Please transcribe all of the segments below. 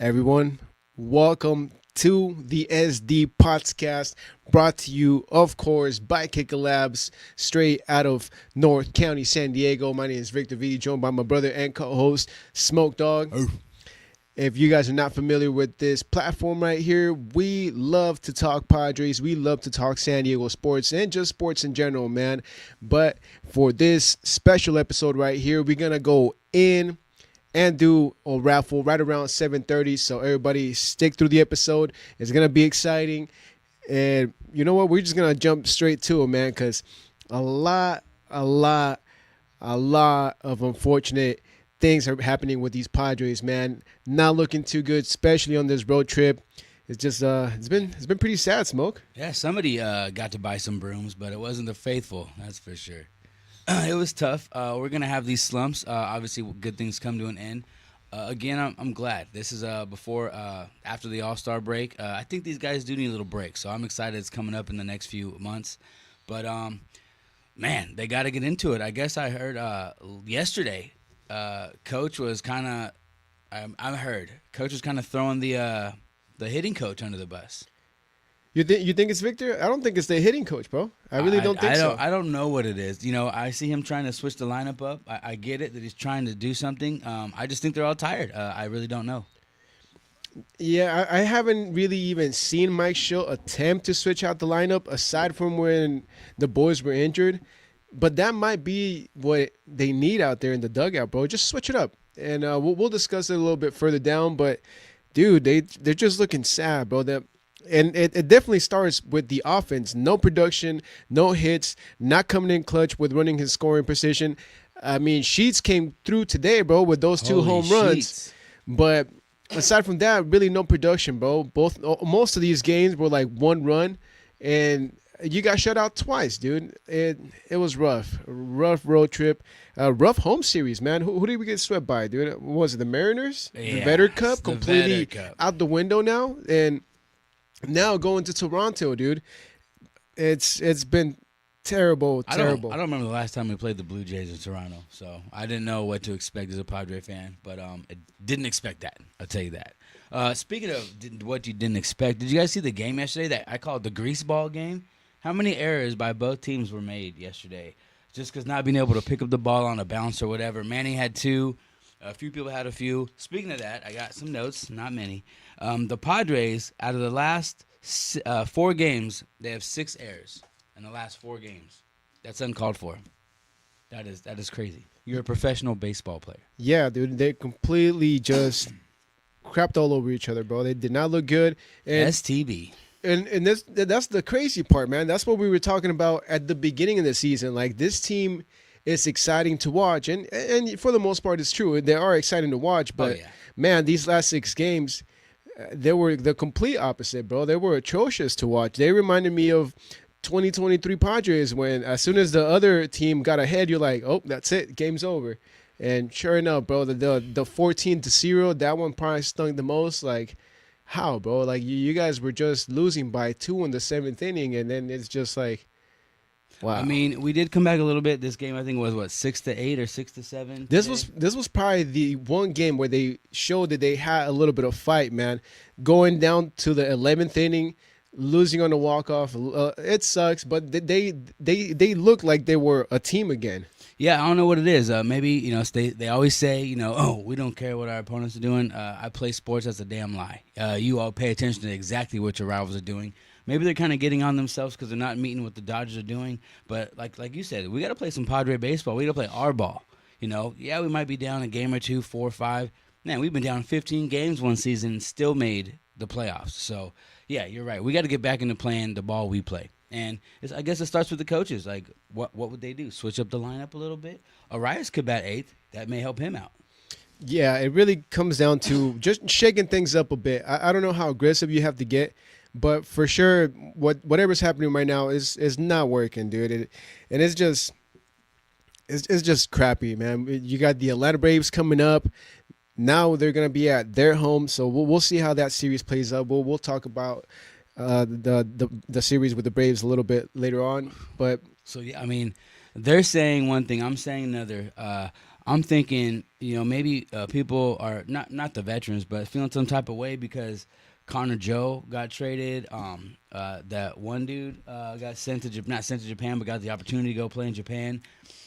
everyone. Welcome to the SD Podcast, brought to you, of course, by Kicker Labs, straight out of North County, San Diego. My name is Victor V, joined by my brother and co-host, Smoke Dog. Oh. If you guys are not familiar with this platform right here, we love to talk Padres. We love to talk San Diego sports and just sports in general, man. But for this special episode right here, we're going to go in and do a raffle right around 7:30. So everybody stick through the episode. It's going to be exciting. And you know what? We're just going to jump straight to it, man, because a lot of unfortunate things are happening with these Padres, man. Not looking too good, especially on this road trip. It's just it's been pretty sad, Smoke. Yeah, somebody got to buy some brooms, but it wasn't the faithful, that's for sure. It was tough. We're going to have these slumps. Obviously, good things come to an end. Again, I'm glad. This is after the All-Star break. I think these guys do need a little break, so I'm excited it's coming up in the next few months. But, man, they got to get into it. I guess I heard yesterday Coach was kind of Coach was kind of throwing the hitting coach under the bus. You think it's Victor? I don't think it's the hitting coach, bro. I really don't think so. I don't know what it is. You know, I see him trying to switch the lineup up. I get it that he's trying to do something. I just think they're all tired. I really don't know. Yeah, I haven't really even seen Mike Schill attempt to switch out the lineup aside from when the boys were injured. But that might be what they need out there in the dugout, bro. Just switch it up. And we'll discuss it a little bit further down. But, dude, they're just looking sad, bro. And it definitely starts with the offense. No production, no hits, not coming in clutch with running his scoring position. I mean, Sheets came through today, bro, with those two home runs. But aside from that, really no production, bro. Most of these games were like one run, and you got shut out twice, dude. It was rough road trip, rough home series, man. Who did we get swept by, dude? What was it the Mariners? Yeah, the Vetter Cup, the completely Vetter Cup. out the window now, and now going to Toronto, dude. It's been terrible. I don't remember the last time we played the Blue Jays in Toronto, so I didn't know what to expect as a Padre fan. But I didn't expect that. I'll tell you that. Speaking of what you didn't expect, did you guys see the game yesterday that I called the greaseball game? How many errors by both teams were made yesterday? Just because not being able to pick up the ball on a bounce or whatever. Manning had two. A few people had a few. Speaking of that, I got some notes, not many. The Padres, out of the last 4 games, they have 6 errors in the last 4 games. That's uncalled for. That is crazy. You're a professional baseball player. Yeah, dude. They completely just crapped all over each other, bro. They did not look good. And STB. And that's the crazy part, man. That's what we were talking about at the beginning of the season. Like, this team is exciting to watch, and for the most part, it's true. They are exciting to watch, but man, these last 6 games, they were the complete opposite, bro. They were atrocious to watch. They reminded me of 2023 Padres when, as soon as the other team got ahead, you're like, oh, that's it, game's over. And sure enough, bro, the 14-0, that one probably stung the most. Like, how, bro? Like, you guys were just losing by 2 in the 7th inning, and then it's just like, wow. I mean, we did come back a little bit. This game, I think, was 6-8 or 6-7. This was probably the one game where they showed that they had a little bit of fight, man. Going down to the 11th inning, losing on the walk-off, it sucks, but they look like they were a team again. Yeah, I don't know what it is. Maybe, they always say, oh, we don't care what our opponents are doing. I play sports. That's a damn lie. You all pay attention to exactly what your rivals are doing. Maybe they're kind of getting on themselves because they're not meeting what the Dodgers are doing. But like you said, we got to play some Padre baseball. We got to play our ball. Yeah, we might be down a game or 2, 4 or 5. Man, we've been down 15 games one season and still made the playoffs. So, yeah, you're right. We got to get back into playing the ball we play. And I guess it starts with the coaches. Like, what would they do? Switch up the lineup a little bit? Arias could bat 8th. That may help him out. Yeah, it really comes down to just shaking things up a bit. I don't know how aggressive you have to get, but for sure, whatever's happening right now is not working, dude. And it's just crappy, man. You got the Atlanta Braves coming up. Now they're gonna be at their home, so we'll see how that series plays out. We'll talk about the series with the Braves a little bit later on. But so yeah, I mean, they're saying one thing, I'm saying another. I'm thinking maybe people are not the veterans, but feeling some type of way because Connor Joe got traded. That one dude got sent to not sent to Japan, but got the opportunity to go play in Japan.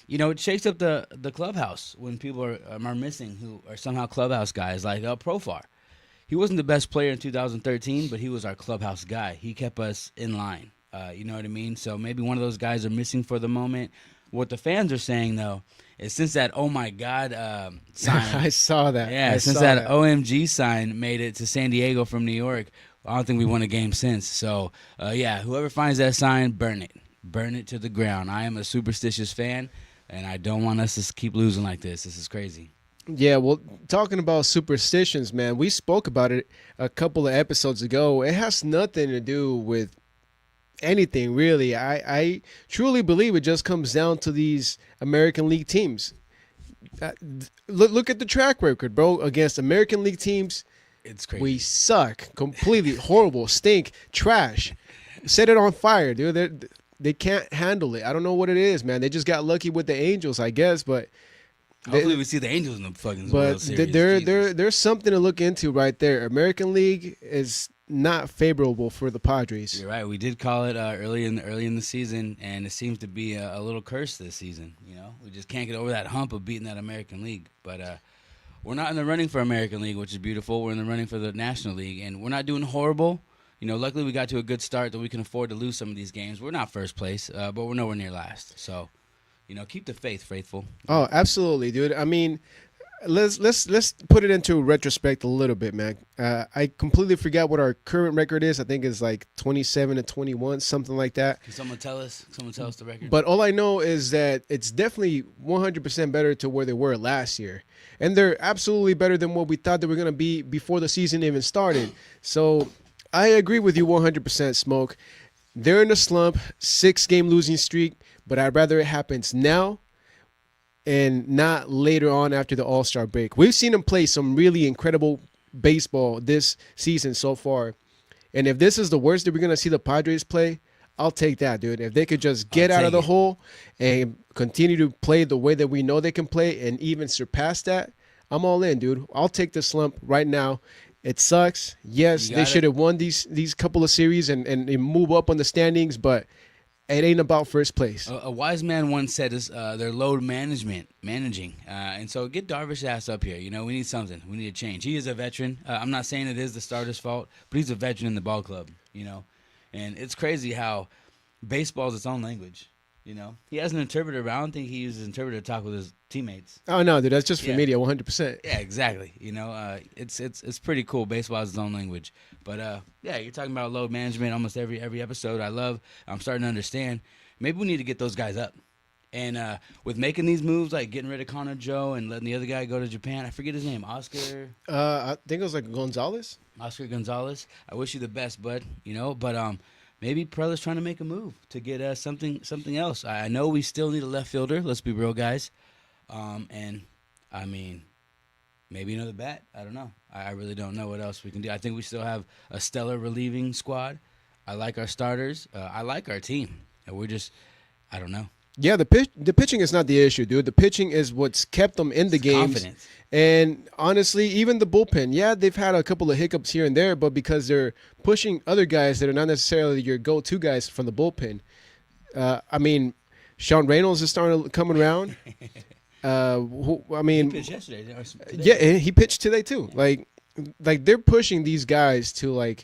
It shakes up the clubhouse when people are missing who are somehow clubhouse guys like Profar. He wasn't the best player in 2013, but he was our clubhouse guy. He kept us in line. You know what I mean? So maybe one of those guys are missing for the moment. What the fans are saying, though, is since that oh my God sign. I saw that. Yeah, since that OMG sign made it to San Diego from New York, I don't think we won a game since. So, whoever finds that sign, burn it. Burn it to the ground. I am a superstitious fan, and I don't want us to keep losing like this. This is crazy. Yeah, well, talking about superstitions, man, we spoke about it a couple of episodes ago. It has nothing to do with anything, really. I truly believe it just comes down to these American League teams. Look at the track record, bro. Against American League teams, It's crazy. we suck. Completely horrible, stink, trash. Set it on fire, dude. They can't handle it. I don't know what it is, man. They just got lucky with the Angels, I guess, but Hopefully we see the Angels in the fucking World Series. there's something to look into right there. American League is not favorable for the Padres. You're right. We did call it early in the season, and it seems to be a little curse this season. We just can't get over that hump of beating that American League. But we're not in the running for American League, which is beautiful. We're in the running for the National League, and we're not doing horrible. Luckily we got to a good start that we can afford to lose some of these games. We're not first place, but we're nowhere near last. So, keep the faith, faithful. Oh, absolutely, dude. I mean, let's put it into retrospect a little bit, man. I completely forgot what our current record is. I think it's like 27-21, something like that. Can someone tell us? The record. But all I know is that it's definitely 100% better to where they were last year. And they're absolutely better than what we thought they were going to be before the season even started. So I agree with you 100%, Smoke. They're in a slump, 6-game losing streak, but I'd rather it happens now and not later on after the All-Star break. We've seen them play some really incredible baseball this season so far. And if this is the worst that we're going to see the Padres play, I'll take that, dude. If they could just get out of the hole and continue to play the way that we know they can play and even surpass that, I'm all in, dude. I'll take the slump right now. It sucks. Yes, they should have won these couple of series and move up on the standings, but it ain't about first place. A wise man once said their load managing. And so get Darvish ass up here. We need something. We need a change. He is a veteran. I'm not saying it is the starter's fault, but he's a veteran in the ball club, And it's crazy how baseball is its own language. He has an interpreter, but I don't think he uses an interpreter to talk with his teammates. Oh no, dude, that's just for media, 100%. Yeah, exactly. It's pretty cool. Baseball has its own language, but you're talking about load management almost every episode. I'm starting to understand. Maybe we need to get those guys up, and with making these moves, like getting rid of Connor Joe and letting the other guy go to Japan. I forget his name, Oscar. I think it was like Gonzalez. Oscar Gonzalez. I wish you the best, bud. But maybe Prela's trying to make a move to get something else. I know we still need a left fielder. Let's be real, guys. And I mean, maybe another bat. I don't know. I really don't know what else we can do. I think we still have a stellar relieving squad. I like our starters. I like our team. And I don't know. Yeah, the pitching is not the issue, dude. The pitching is what's kept them in the games. Confidence. And honestly, even the bullpen, they've had a couple of hiccups here and there, but because they're pushing other guys that are not necessarily your go-to guys from the bullpen. I mean, Sean Reynolds is starting to come around. He pitched yesterday. Yeah, and he pitched today too. Like they're pushing these guys to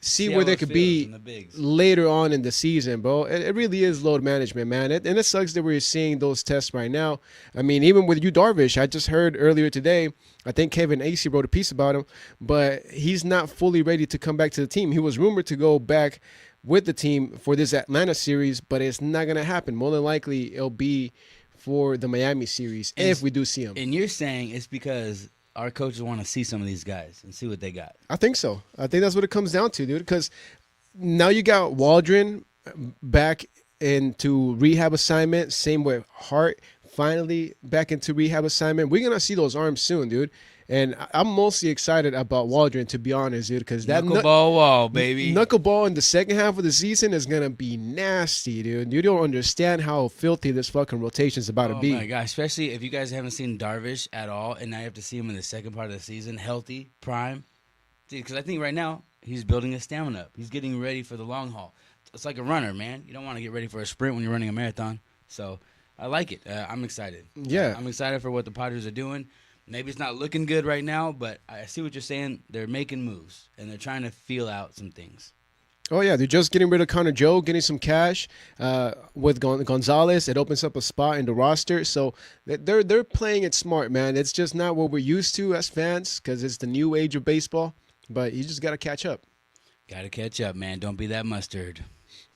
see where they could be later on in the season, bro. It really is load management, man. And it sucks that we're seeing those tests right now. I mean, even with you, Darvish, I just heard earlier today, I think Kevin Acey wrote a piece about him, but he's not fully ready to come back to the team. He was rumored to go back with the team for this Atlanta series, but it's not going to happen. More than likely, it'll be for the Miami series if we do see him. And you're saying it's because our coaches want to see some of these guys and see what they got. I think so. I think that's what it comes down to, dude, because now you got Waldron back into rehab assignment. Same with Hart, finally back into rehab assignment. We're going to see those arms soon, dude. And I'm mostly excited about Waldron, to be honest, dude, because that Knuckleball wall, baby. knuckleball in the second half of the season is gonna be nasty, dude. You don't understand how filthy this fucking rotation is about to Oh be. my gosh! Especially if you guys haven't seen Darvish at all, and now you have to see him in the second part of the season, healthy, prime. Because I think right now he's building his stamina up. He's getting ready for the long haul. It's like a runner, man. You don't want to get ready for a sprint when you're running a marathon. So I like it. I'm excited. Yeah. I'm excited for what the Padres are doing. Maybe it's not looking good right now, but I see what you're saying. They're making moves, and they're trying to feel out some things. Oh yeah, they're just getting rid of Connor Joe, getting some cash with Gonzalez. It opens up a spot in the roster, so they're playing it smart, man. It's just not what we're used to as fans because it's the new age of baseball. But you just got to catch up. Got to catch up, man. Don't be that mustard.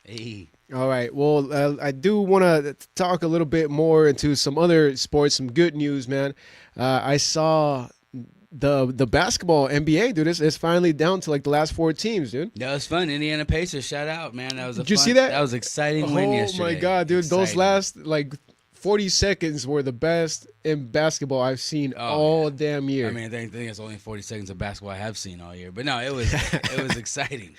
Hey. All right. Well, I do want to talk a little bit more into some other sports, some good news, man. I saw the basketball NBA, dude. It's finally down to like the last 4 teams, dude. That was fun. Indiana Pacers, shout out, man. That was Did you see that? That was exciting win yesterday. Oh my god, dude! Those Exciting. last like 40 seconds were the best in basketball I've seen all damn year. I mean, I think it's only 40 seconds of basketball I have seen all year, but no, it was exciting.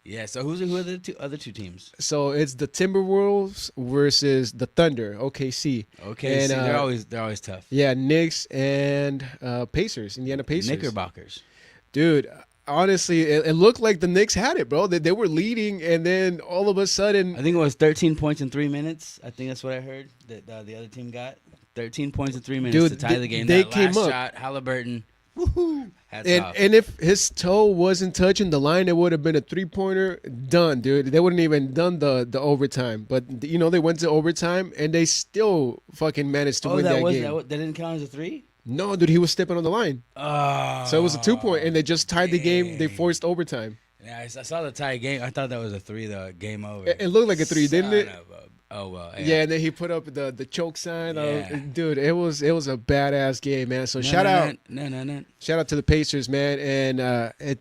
Yeah. So who are the other two teams? So it's the Timberwolves versus the Thunder, OKC. Okay, And, they're always tough. Yeah, Knicks and Pacers, Indiana Pacers. Knickerbockers. Dude, honestly, it looked like the Knicks had it, bro. They were leading, and then all of a sudden, I think it was 13 points in 3 minutes. I think that's what I heard that the other team got. 13 points in 3 minutes dude, to tie the game. They that came last up. shot, Halliburton. Woohoo! Hats off. And if his toe wasn't touching the line, it would have been a 3-pointer done, dude. They wouldn't even done the overtime. But you know they went to overtime and they still fucking managed to win that game. That didn't count as a 3? No, dude, he was stepping on the line. Oh. So it was a 2-point, and they just tied the game. They forced overtime. Yeah, I saw the tie game. I thought that was a 3 though. Game over. It looked like a 3, didn't it? Oh well. Yeah, and then he put up the choke sign. Yeah. Dude, it was a badass game, man. So shout out to the Pacers, man. And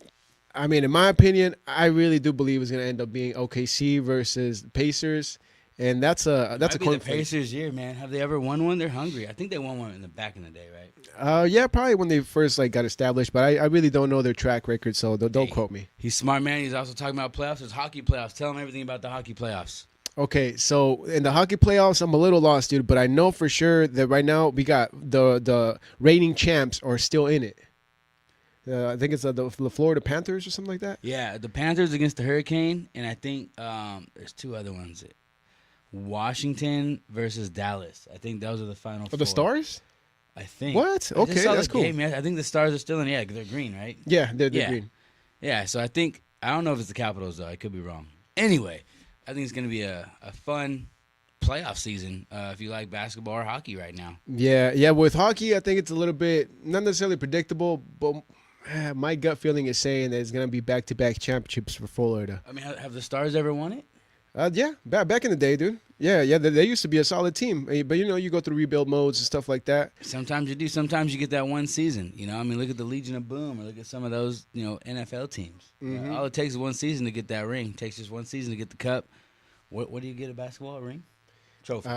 I mean, in my opinion, I really do believe it's gonna end up being OKC versus the Pacers, and that's a coin the Pacers year, man. Have they ever won one? They're hungry. I think they won one back in the day, right? Yeah, probably when they first got established, but I really don't know their track record, so don't quote me. He's smart, man. He's also talking about playoffs. There's hockey playoffs. Tell him everything about the hockey playoffs. Okay, so in the hockey playoffs, I'm a little lost, dude, but I know for sure that right now we got the reigning champs are still in it. I think it's the Florida Panthers or something like that. Yeah, the Panthers against the Hurricane, and I think there's 2 other ones. Washington versus Dallas. I think those are the final 4. The Stars? I think. What? Okay, that's cool. Game. I think the Stars are still in. Yeah, they're green, right? Yeah, they're green. Yeah, so I don't know if it's the Capitals, though. I could be wrong. Anyway, I think it's going to be a fun playoff season if you like basketball or hockey right now. Yeah. With hockey, I think it's a little bit not necessarily predictable, but my gut feeling is saying that it's going to be back-to-back championships for Florida. I mean, have the Stars ever won it? Yeah, back in the day, dude. Yeah, they used to be a solid team, but you go through rebuild modes and stuff like that. Sometimes you do. Sometimes you get that one season. I mean, look at the Legion of Boom, or look at some of those, NFL teams. Mm-hmm. All it takes is one season to get that ring. It takes just one season to get the cup. What do you get a basketball ring? Trophy.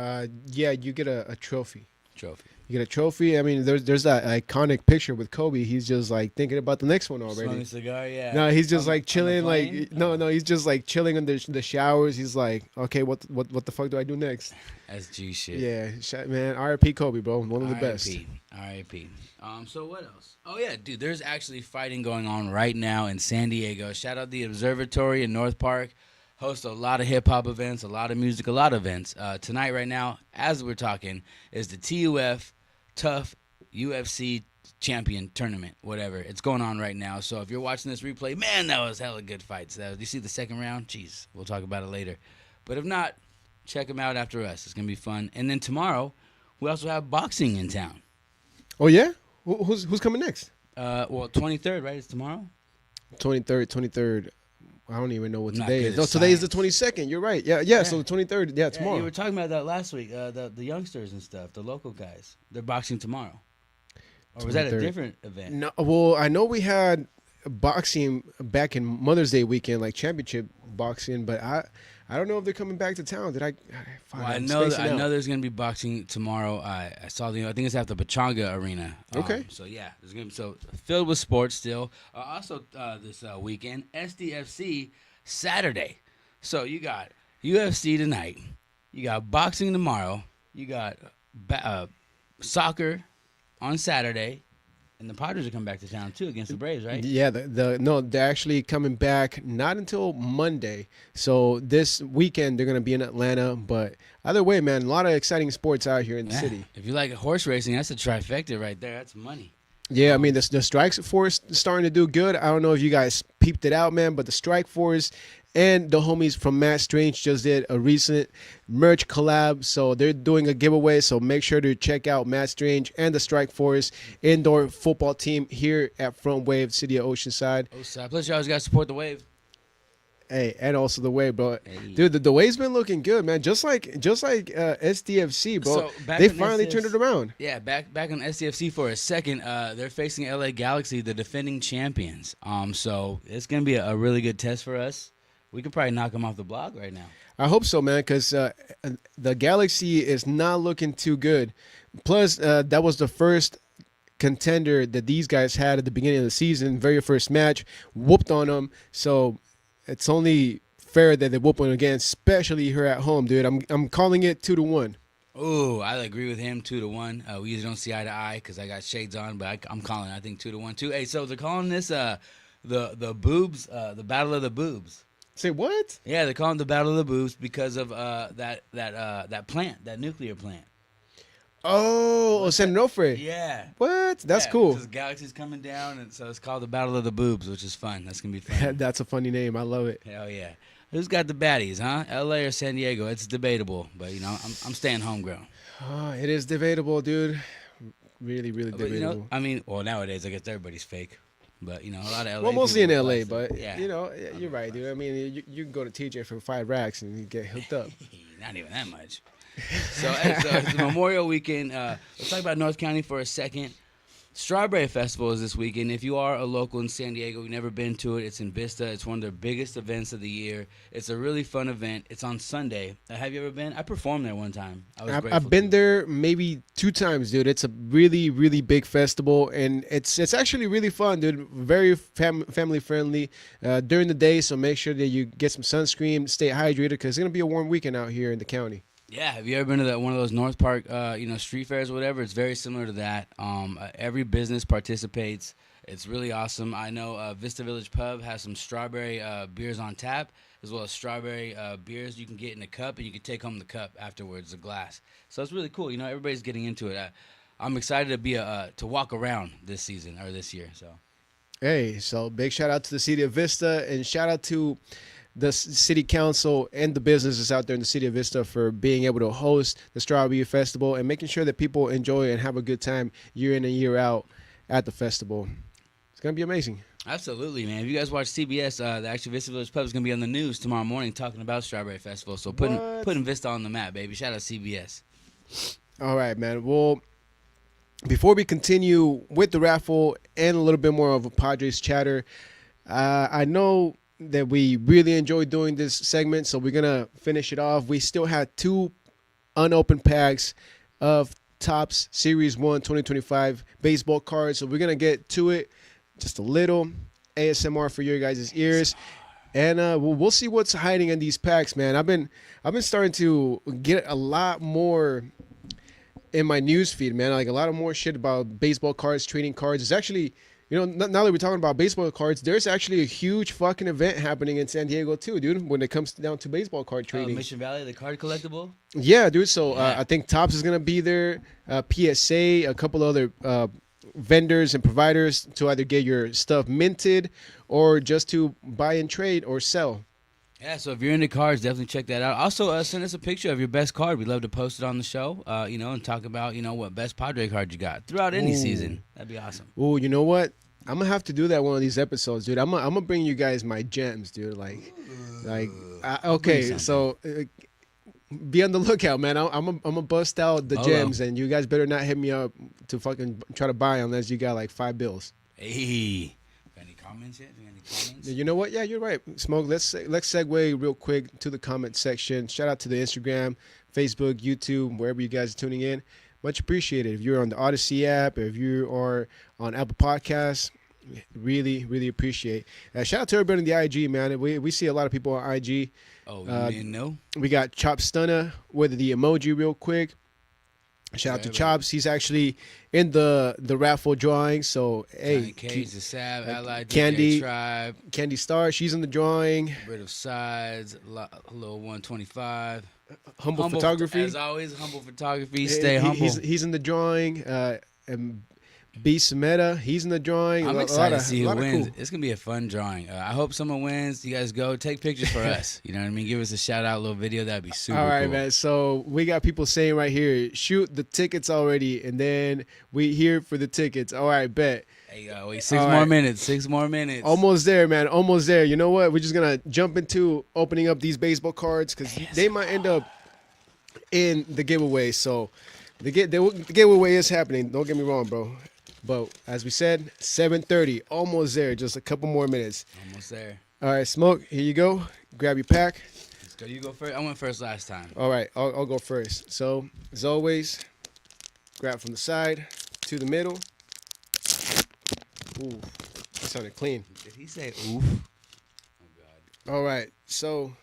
Yeah, you get a trophy. Trophy. You get a trophy. I mean, there's that iconic picture with Kobe. He's just like thinking about the next one already. Smoking a cigar, yeah. No, he's just like chilling. Like no, he's just like chilling in the showers. He's like, okay, what the fuck do I do next? That's G shit. Yeah, man. R.I.P. Kobe, bro. One of the best. R.I.P. So what else? Oh yeah, dude. There's actually fighting going on right now in San Diego. Shout out the Observatory in North Park. Host a lot of hip-hop events, a lot of music, a lot of events. Tonight, right now, as we're talking, is the TUF Tough UFC Champion Tournament, whatever. It's going on right now. So if you're watching this replay, man, that was hella good fights. Do you see the second round? Jeez, we'll talk about it later. But if not, check them out after us. It's going to be fun. And then tomorrow, we also have boxing in town. Oh, yeah? Who's coming next? 23rd, right? It's tomorrow? 23rd. I don't even know what today is. No, today is the 22nd. You're right. Yeah. So the 23rd. Yeah, tomorrow. You were talking about that last week. The youngsters and stuff, the local guys. They're boxing tomorrow. Or was that a different event? No. Well, I know we had boxing back in Mother's Day weekend, like championship boxing, but I I don't know if they're coming back to town. Did I? Fuck, Well, I I'm know spacing I out. know there's gonna be boxing tomorrow. I saw I think it's at the Pachanga Arena. Okay. So yeah, there's gonna be filled with sports still. Also this weekend, SDFC Saturday. So you got UFC tonight. You got boxing tomorrow. You got soccer on Saturday. And the Padres are coming back to town too against the Braves, right? Yeah, no, they're actually coming back not until Monday. So this weekend they're gonna be in Atlanta. But either way, man, a lot of exciting sports out here in the city. If you like horse racing, that's a trifecta right there. That's money. Yeah, I mean the Strike Force is starting to do good. I don't know if you guys peeped it out, man, but the Strike Force and the homies from Matt Strange just did a recent merch collab. So they're doing a giveaway. So make sure to check out Matt Strange and the Strike Force indoor football team here at Front Wave, City of Oceanside. Plus, you always got to support the Wave. Hey, and also the Wave, bro. Hey. Dude, the Wave's been looking good, man. Just like SDFC, bro. So, back They in finally turned it around. Yeah, back on SCFC for a second. They're facing LA Galaxy, the defending champions. So it's gonna be a really good test for us. We could probably knock them off the block right now. I hope so, man, because the Galaxy is not looking too good. Plus, that was the first contender that these guys had at the beginning of the season, very first match, whooped on them. So it's only fair that they whoop on again, especially here at home, dude. I'm calling it 2-1. Oh, I agree with him 2-1. We usually don't see eye to eye because I got shades on, but I'm calling. I think 2-1 too. Hey, so they're calling this the boobs, the battle of the boobs. Say what? Yeah, they're calling it the battle of the boobs because of that plant, that nuclear plant. Oh, San Onofre. Yeah. What? That's Yeah, cool. Because Galaxy's coming down, and so it's called the Battle of the Boobs, which is fun. That's gonna be fun. That's a funny name. I love it. Hell yeah. Who's got the baddies, huh? L.A. or San Diego? It's debatable, but I'm staying homegrown. Oh, it is debatable, dude. Really, really But, debatable. nowadays I guess everybody's fake, but a lot of L.A. Well, mostly in people LA, like but yeah. you're right, dude. I mean, you can go to TJ for 5 racks and you get hooked up. Not even that much. So it's Memorial Weekend. Let's talk about North County for a second. Strawberry Festival is this weekend. If you are a local in San Diego, you've never been to it, it's in Vista. It's one of their biggest events of the year. It's a really fun event. It's on Sunday. Have you ever been? I performed there one time. I've been there maybe 2 times, dude. It's a really, really big festival, and it's actually really fun, dude. Very family friendly during the day. So make sure that you get some sunscreen, stay hydrated, because it's gonna be a warm weekend out here in the county. Yeah, have you ever been to one of those North Park, street fairs or whatever? It's very similar to that. Every business participates. It's really awesome. I know Vista Village Pub has some strawberry beers on tap, as well as strawberry beers you can get in a cup, and you can take home the cup afterwards, the glass. So it's really cool. Everybody's getting into it. I'm excited to walk around this season or this year. So, Hey, so big shout out to the city of Vista, and shout out to the city council and the businesses out there in the city of Vista for being able to host the Strawberry Festival and making sure that people enjoy and have a good time year in and year out at the festival. It's going to be amazing. absolutely, man. If you guys watch CBS, the actual Vista Village Pub is going to be on the news tomorrow morning talking about Strawberry Festival. So putting Vista on the map, baby. Shout out CBS. All right, man. Well, before we continue with the raffle and a little bit more of a Padres chatter, I know that we really enjoy doing this segment, so we're gonna finish it off. We still had 2 unopened packs of Topps Series 1 2025 baseball cards, so we're gonna get to it. Just a little ASMR for your guys' ears, and we'll see what's hiding in these packs, man. I've been starting to get a lot more in my news feed, man. Like a lot of more shit about baseball cards, trading cards. It's actually, now that we're talking about baseball cards, there's actually a huge fucking event happening in San Diego too, dude, when it comes down to baseball card trading. Mission Valley, the card collectible. Yeah, dude. So I think Topps is gonna be there. PSA, a couple other vendors and providers to either get your stuff minted or just to buy and trade or sell. Yeah, so if you're into cards, definitely check that out. Also, send us a picture of your best card. We'd love to post it on the show, and talk about, what best Padre card you got throughout any season. That'd be awesome. Oh, you know what? I'm gonna have to do that one of these episodes, dude. I'm gonna bring you guys my gems, dude. Okay, so be on the lookout, man. I'm gonna bust out the gems, and you guys better not hit me up to fucking try to buy unless you got like $5 bills. Hey, Benny comments yet? Do you have any comments? You know what? Yeah, you're right. Smoke. Let's segue real quick to the comment section. Shout out to the Instagram, Facebook, YouTube, wherever you guys are tuning in. Much appreciated. If you're on the Odyssey app, or if you are on Apple Podcasts, really, really appreciate. Shout out to everybody on the IG, man. We see a lot of people on IG. Oh, you didn't know? We got Chop Stunner with the emoji real quick. Shout out to Chops. He's actually in the raffle drawing. So hey, Cage, the Sab, Allied, Candy, Tribe, Candy Star. She's in the drawing. Rid of Sides, little 125. Humble photography. As always, humble photography. Stay humble. He's in the drawing. And Beast Meta, he's in the drawing. I'm excited to see who wins. Cool. It's gonna be a fun drawing. I hope someone wins. You guys go take pictures for us. You know what I mean? Give us a shout out, little video. That'd be super. All right, cool. man. So we got people saying right here, shoot the tickets already, and then we here for the tickets. All right, bet. Hey, wait, 6 more minutes. 6 more minutes. Almost there, man. Almost there. You know what? We're just gonna jump into opening up these baseball cards because they might end up in the giveaway. So the giveaway is happening. Don't get me wrong, bro. But as we said, 7:30, almost there. Just a couple more minutes. Almost there. All right, Smoke. Here you go. Grab your pack. Let's go. You go first. I went first last time. All right, I'll go first. So as always, grab from the side to the middle. Ooh, that sounded clean. Did he say oof? Oh God. All right, so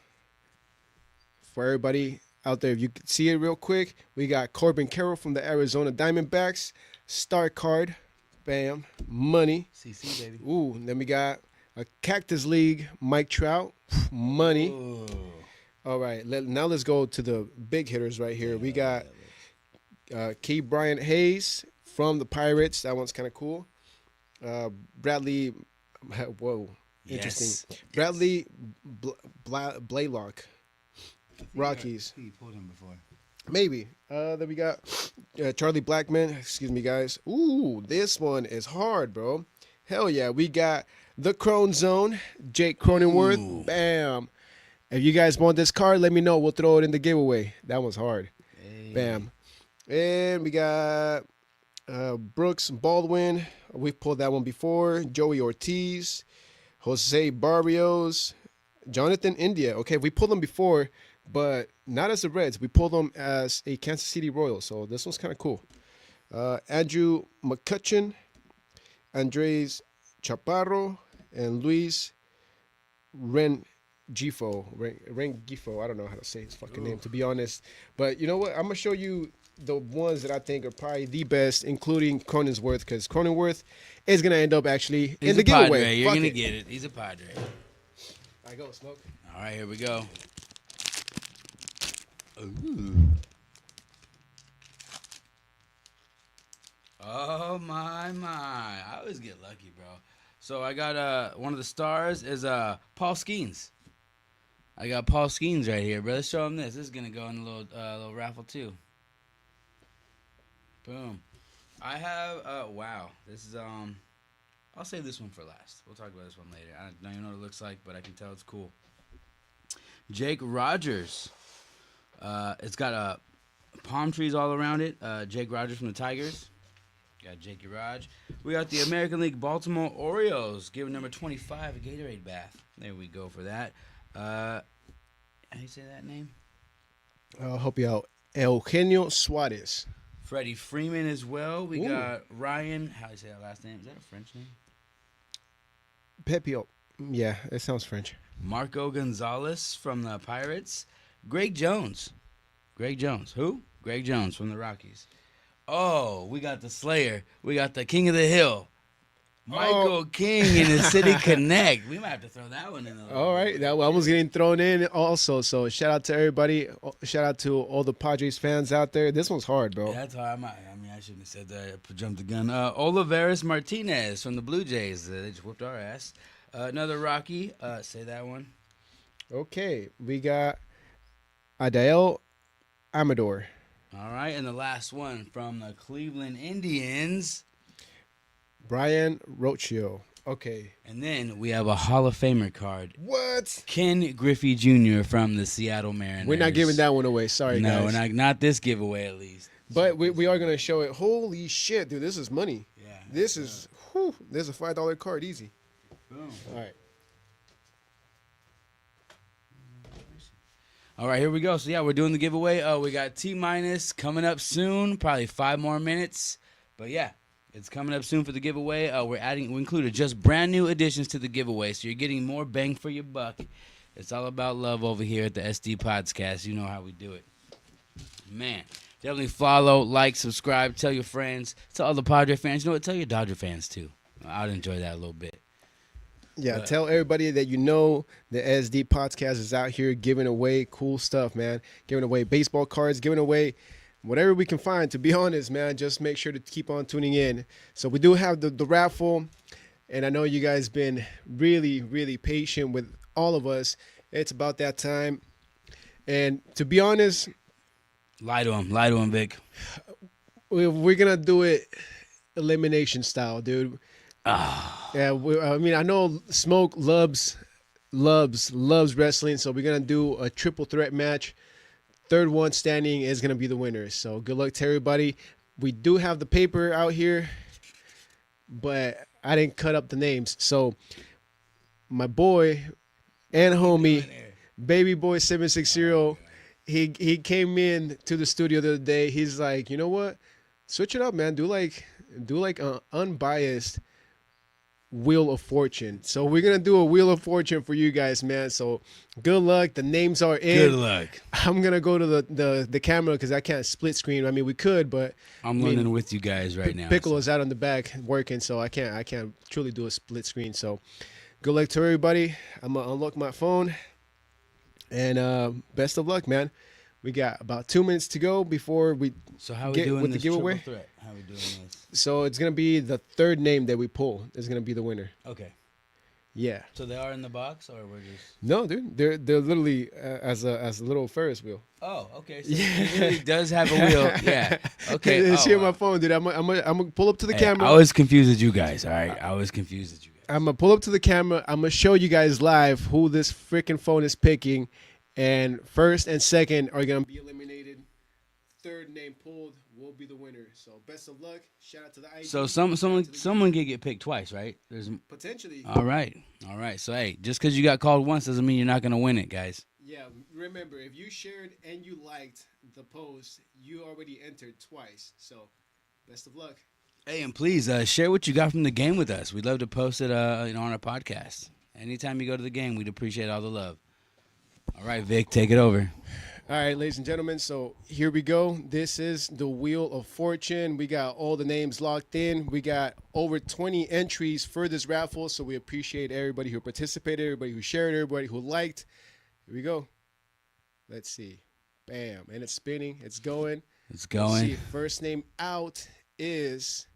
for everybody out there, if you can see it real quick, we got Corbin Carroll from the Arizona Diamondbacks. Star card. Bam. Money. CC, baby. Ooh, then we got a Cactus League Mike Trout. Money. Ooh. All right, now let's go to the big hitters right here. We got Key Bryant Hayes from the Pirates. That one's kind of cool. Bradley, whoa, interesting. Yes. Bradley Blaylock, Rockies. You pulled him before. Maybe. Then we got Charlie Blackman. Excuse me, guys. Ooh, this one is hard, bro. Hell yeah. We got the Crone Zone, Jake Cronenworth. Ooh. Bam. If you guys want this card, let me know. We'll throw it in the giveaway. That one's hard. Hey. Bam. And we got Brooks Baldwin. We've pulled that one before. Joey Ortiz, Jose Barrios, Jonathan India. Okay, we pulled them before, but not as the Reds. We pulled them as a Kansas City Royal. So this one's kind of cool. Andrew McCutcheon, Andres Chaparro, and Luis Rengifo. I don't know how to say his fucking name, to be honest. But you know what? I'm going to show you the ones that I think are probably the best, including Cronenworth, because Cronenworth is going to end up actually in the giveaway. Padre. You're Fuck going to it. get it. He's a Padre. I go, Smoke. All right, here we go. Ooh. Oh, my. I always get lucky, bro. So I got one of the stars is Paul Skeens. I got Paul Skeens right here, bro. Let's show him this. This is going to go in a little raffle, too. Boom. I have, wow. This is, I'll save this one for last. We'll talk about this one later. I don't even know what it looks like, but I can tell it's cool. Jake Rogers. It's got palm trees all around it. Jake Rogers from the Tigers. Got Jakey Raj. We got the American League Baltimore Orioles giving number 25 a Gatorade bath. There we go for that. How do you say that name? I'll help you out. Eugenio Suarez. Freddie Freeman as well. We Ooh. got Ryan. How do you say that last name? Is that a French name? Pepio. Yeah, it sounds French. Marco Gonzalez from the Pirates. Greg Jones. Who? Greg Jones from the Rockies. Oh, we got the Slayer. We got the King of the Hill. Michael King in the City Connect. We might have to throw that one in. All right, that one was getting thrown in also. So shout out to everybody. Shout out to all the Padres fans out there. This one's hard, bro. Yeah, that's hard. I shouldn't have said that. I jumped the gun. Olivares Martinez from the Blue Jays. They just whooped our ass. Another Rocky. Say that one. Okay, we got Adael Amador. All right, and the last one from the Cleveland Indians. Brian Rocio. Okay. And then we have a Hall of Famer card. What? Ken Griffey Jr. from the Seattle Mariners. We're not giving that one away. Sorry, no, guys. we're not this giveaway at least. But we are going to show it. Holy shit, dude. This is money. Yeah. This is a $5 card. Easy. Boom. All right. All right, here we go. So yeah, we're doing the giveaway. We got T minus coming up soon, probably 5 more minutes. But yeah, it's coming up soon for the giveaway. We included just brand new additions to the giveaway, so you're getting more bang for your buck. It's all about love over here at the SD Podcast. You know how we do it, man. Definitely follow, like, subscribe, tell your friends, tell other Padre fans. You know what? Tell your Dodger fans too. I'd enjoy that a little bit. Yeah, But- tell everybody that you know the SD Podcast is out here giving away cool stuff, man. Giving away baseball cards, giving away whatever we can find. To be honest, man, just make sure to keep on tuning in. So we do have the raffle, and I know you guys been really, really patient with all of us. It's about that time. And to be honest, Lie to him, Vic. we're going to do it elimination style, dude. Yeah, I mean, I know Smoke loves wrestling, so we're gonna do a triple threat match. Third one standing is gonna be the winner. So good luck to everybody. We do have the paper out here, but I didn't cut up the names. So my boy and homie, Baby Boy 760, he came in to the studio the other day. He's like, you know what? Switch it up, man. Do like an unbiased Wheel of Fortune. So we're gonna do a Wheel of Fortune for you guys, man. So good luck. The names are in. Good luck. I'm gonna go to the camera because I can't split screen. I mean, we could, but I'm learning with you guys right now. Piccolo's out on the back working, so I can't truly do a split screen. So good luck to everybody. I'm gonna unlock my phone, and best of luck, man. We got about 2 minutes to go before we. So how we get doing with the this giveaway? triple threat? How we doing this? So it's gonna be the third name that we pull is gonna be the winner. Okay. Yeah. So they are in the box, or we're just. No, dude, they're literally as a little Ferris wheel. Oh, okay. So it really does have a wheel. Yeah. Okay. It's Oh, here on wow. my phone, dude. I'm gonna pull up to the Hey, camera. I was confused at you guys. All right. I was confused at you guys. I'm gonna pull up to the camera. I'm gonna show you guys live who this freaking phone is picking, and first and second are gonna be eliminated. Third name pulled will be the winner. So best of luck. Shout out to the ID. So Shout out to the someone can get picked twice, right? There's. potentially. All right. All right. So hey, just because you got called once doesn't mean you're not gonna win it, guys. Yeah. Remember, if you shared and you liked the post, you already entered twice. So best of luck. Hey, and please share what you got from the game with us. We'd love to post it on our podcast. Anytime you go to the game, we'd appreciate all the love. All right, Vic, take it over. All right, ladies and gentlemen, so here we go. This is the Wheel of Fortune. We got all the names locked in. We got over 20 entries for this raffle, so we appreciate everybody who participated, everybody who shared, everybody who liked. Here we go. Let's see. Bam. And it's spinning. It's going. It's Let's see. going. First name out is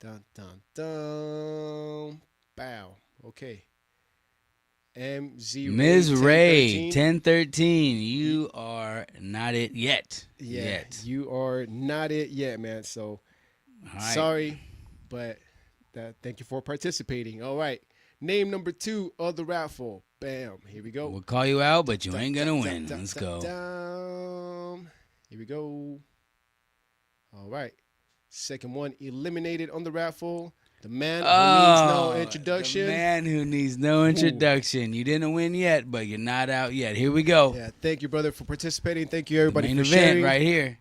dun dun dun. Bow. Okay. MZ Ms. Ray, 1013. 1013, you are not it yet. Yeah, Yet. you are not it yet, man. So All right. sorry, but thank you for participating. All right, name number 2 of the raffle. Bam. Here we go. We'll call you out, but you ain't going to Dun, win. dun, Let's dun, go. dun. Here we go. All right. Second one eliminated on the raffle. The man who needs no introduction. The man who needs no introduction. You didn't win yet, but you're not out yet. Here we go. Yeah, thank you, brother, for participating. Thank you, everybody, Main for event sharing. right here.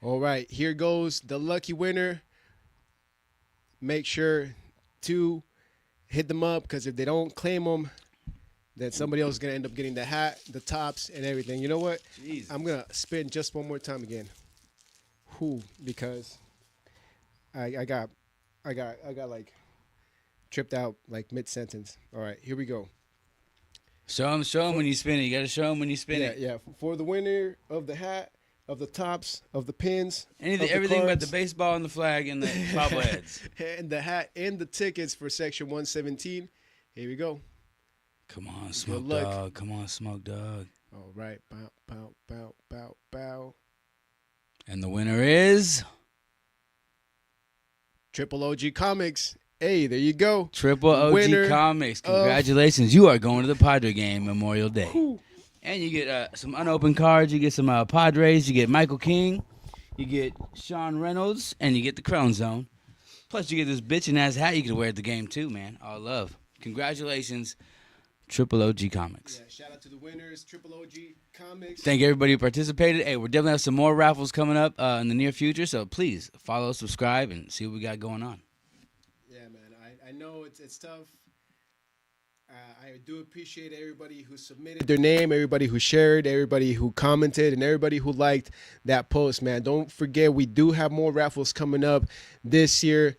All right, here goes the lucky winner. Make sure to hit them up because if they don't claim them, then somebody else is going to end up getting the hat, the tops, and everything. You know what? Jeez. I'm going to spin just one more time again. Because I got like tripped out like mid-sentence. All right, here we go. Show him when you spin it. You got to show him when you spin Yeah, it. yeah. For the winner of the hat, of the tops, of the pins, Everything but the baseball and the flag and the bobbleheads. and the hat and the tickets for section 117. Here we go. Come on, Smoke luck. Dog. Come on, Smoke Dog. All right. Bow, bow, bow, bow, bow. And the winner is Triple OG Comics. Hey, there you go. Triple OG Winner Comics. of- Congratulations. You are going to the Padre game Memorial Day. And you get some unopened cards. You get some Padres. You get Michael King. You get Sean Reynolds. And you get the Crown Zone. Plus, you get this bitchin' ass hat you can wear at the game, too, man. All love. congratulations, Triple OG Comics. Yeah, shout out to the winners, Triple OG Comics. Thank everybody who participated. Hey, we're definitely have some more raffles coming up in the near future, so please follow, subscribe, and see what we got going on. Yeah, man. I know it's tough. I do appreciate everybody who submitted their name, everybody who shared, everybody who commented, and everybody who liked that post, man. Don't forget, we do have more raffles coming up this year,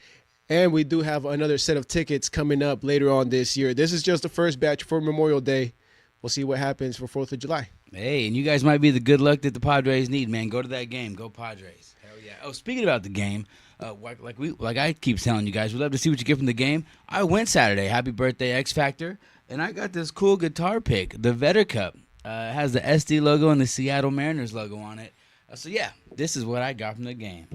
and we do have another set of tickets coming up later on this year. This is just the first batch for Memorial Day. We'll see what happens for 4th of July. Hey, and you guys might be the good luck that the Padres need, man. Go to that game. Go Padres. Hell yeah. Oh, speaking about the game, like I keep telling you guys, we'd love to see what you get from the game. I went Saturday. Happy birthday, X Factor. And I got this cool guitar pick, the Vetter Cup. It has the SD logo and the Seattle Mariners logo on it. So, yeah, this is what I got from the game.